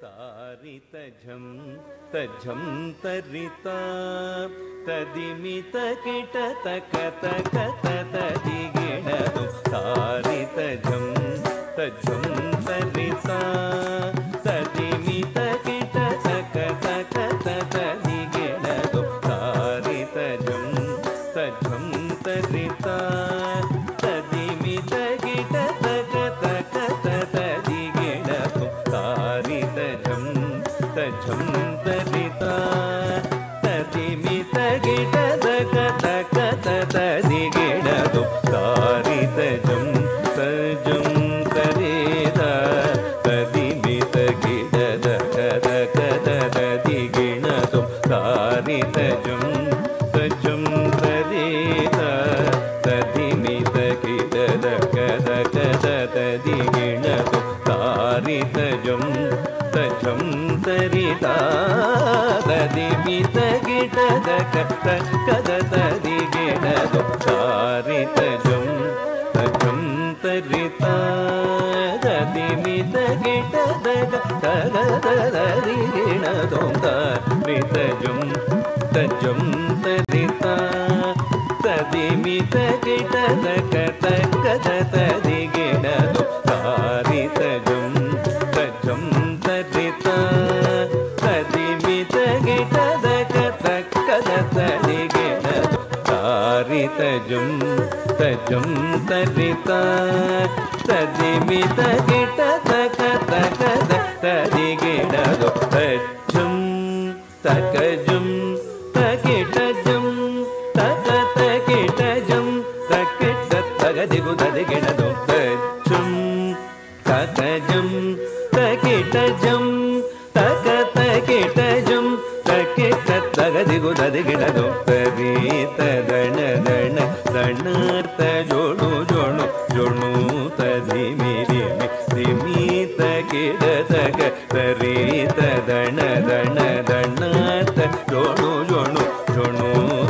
तारितझं तझं तरिता तदिमित किटतकतकतदिगिणदु तारितझं तझं तरिता तदिमित किटतकतकतदिगिणदु तारितझं तझं तरिता तदिमित किटतकतकतदिगिणदु तारितझं तझं तरिता तदिमित किटतकतकतदिगिणदु तारितझं तझं तरिता तदिमित किटतकतकतदिगिणदु तारितझं तझं तरिता तदिमित किटतकतकतदिगिणदु तारितझं तझं तरिता तदिमित किटतकतकतदिगिणदु तारितझं तझं तरिता तदिमित किटतकतदिगिणदु तारितझं तझं तरिता तदिमित किटतकतकतदिगिणदु तारितझं तझं तरिता तदिमित किटतकतकतदिगिणदु तारितझं तझं तरिता तदिमित किटतकतकतदिगिणदु तझं तकजं तकिटजं तकतकिटजं तकिटतगदिगुददिगिणदु तझं तकजं तकिटजं तकतकिटजं तकिटतगदिगुददिगिणदु तरितदणदण दणार्थ जोणु जोणु जोणु तदिमिरिमि दिमित किटतक तरितदणदण दणार्थ जोणु जोणु जोणु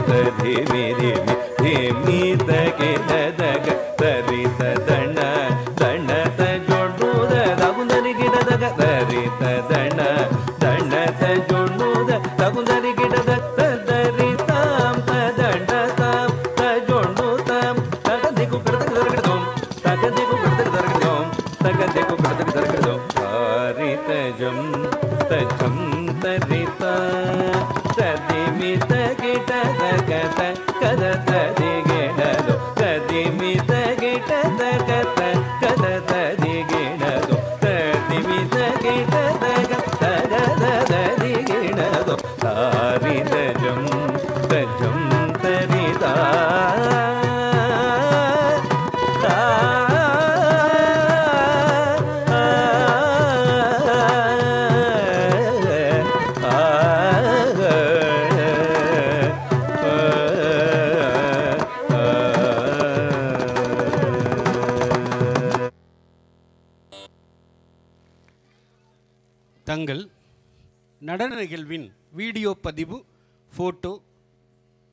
तदिमिरिमि दिमित किटतक तरितदण दणत जोणु दगुददिगिणदक तरितदण दणत जोणु दगुददिगिणदक तदरितां तदणतां तजोणु तां तगदिगु करदगदरगदों तगदिगु करदगदरगदों तगदिगु करदगदरगदों तारितझं तझं तरिता तदिमित किटतकतकतदिगिणदु तदिमित किटतकतकतदिगिणदु तदिमित किटतकतकतदिगिणदु तारितझं तझं तरिता தங்கள் நடன நிகழ்வின் வீடியோ பதிவு ஃபோட்டோ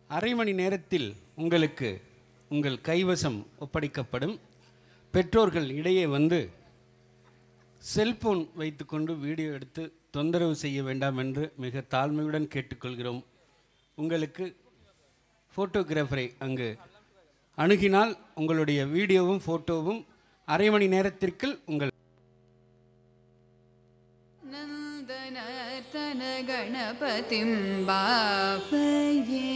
அரை மணி நேரத்தில் உங்களுக்கு உங்கள் கைவசம் ஒப்படைக்கப்படும். பெற்றோர்கள் இடையே வந்து செல்போன் வைத்துக்கொண்டு வீடியோ எடுத்து தொந்தரவு செய்ய வேண்டாம் என்று மிக தாழ்மையுடன் கேட்டுக்கொள்கிறோம். உங்களுக்கு ஃபோட்டோகிராஃபரை அங்கு அணுகினால் உங்களுடைய வீடியோவும் ஃபோட்டோவும் அரை மணி நேரத்திற்குள் உங்கள் नन्दनर्तन गणपतिं बापये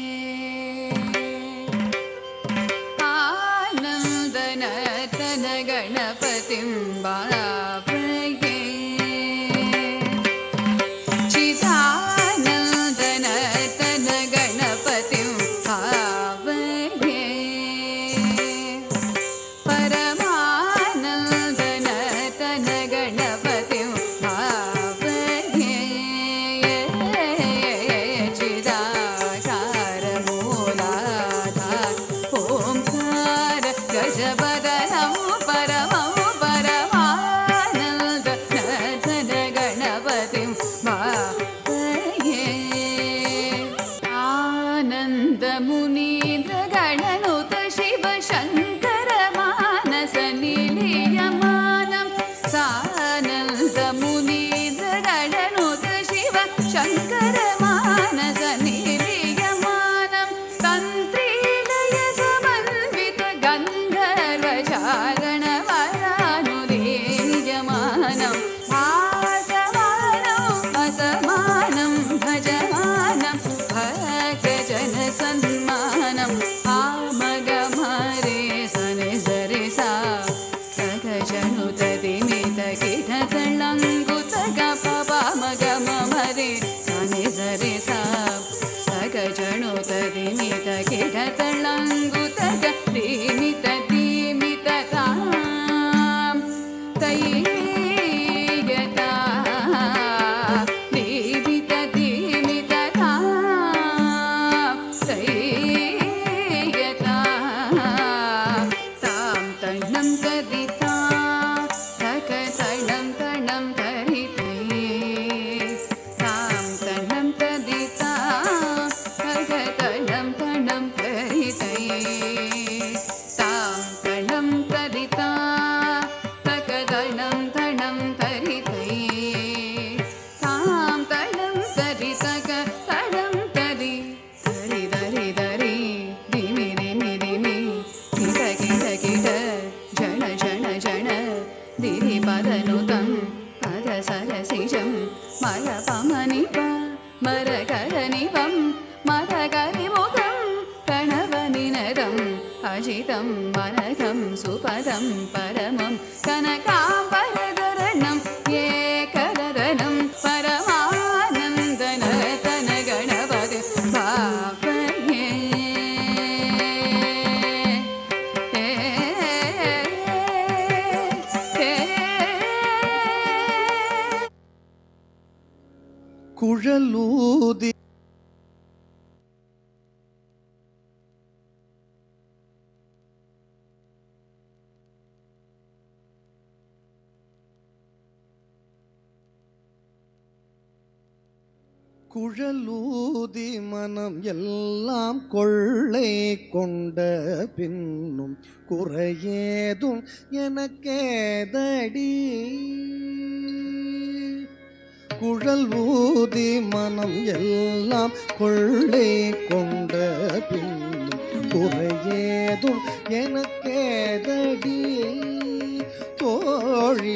आनन्दनर्तन गणपतिं बापये चिदानन्दनर्तन गणपतिं बापये परमानन्दनर्तन गणपतिं बापये चिदाकारमूर्ति सरसिजं मरपमनिप मरकरनिपं मरकरिमुखं प्रणवनिनदम् अजितं मनकं सुपदं परमं कनकाम्बरधरणं एकरदनं परमानन्दनतन गणपति भावये குழலூதி குழலூதி மனம் எல்லாம் கொள்ளை கொண்ட பின்னும் குறையேதும் எனக்கேதடி குழல் ஊதி மனம் எல்லாம் கொள்ளை கொண்ட பின்னும் குறையேதும் எனக்கேதடி தோழி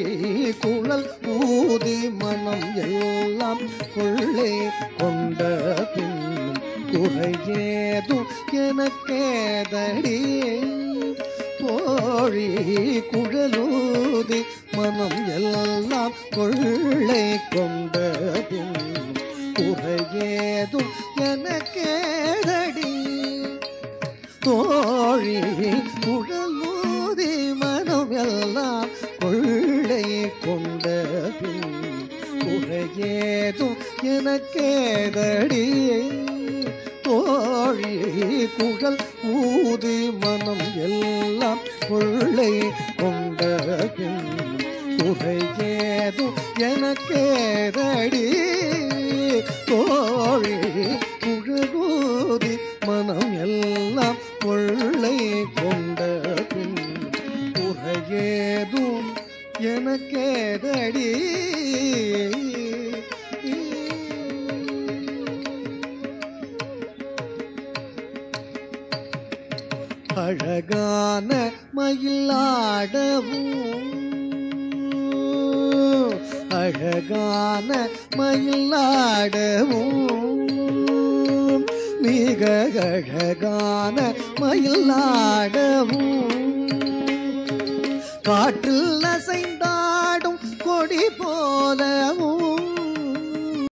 குழல் ஊதி மனம் எல்லாம் கொள்ளை கொண்ட பின்னும் குறையேதும் எனக்கேதடி தோழி குழலூதி மனம் எல்லாம் கொள்ளை கொண்ட பின்னும் குறையேதும் எனக்கேதடி தோழி குழலூதி மனம் எல்லாம் கொள்ளை கொண்ட பின்னும் குறையேதும் எனக்கேதடி தோழி குழல் ஊதி மனம் எல்லாம் கொள்ளை கொண்ட பின்னும் குறையேதும் எனக்கேதடி தோழி குழலூதி மனம் எல்லாம் கொள்ளை கொண்ட பின்னும் குறையேதும் எனக்கேதடி அழகான மயிலாடவும் அழகான மயிலாடவும் மிக அழகான மயிலாடவும் காற்றில் அசைந்தாடும் கொடி போலவும்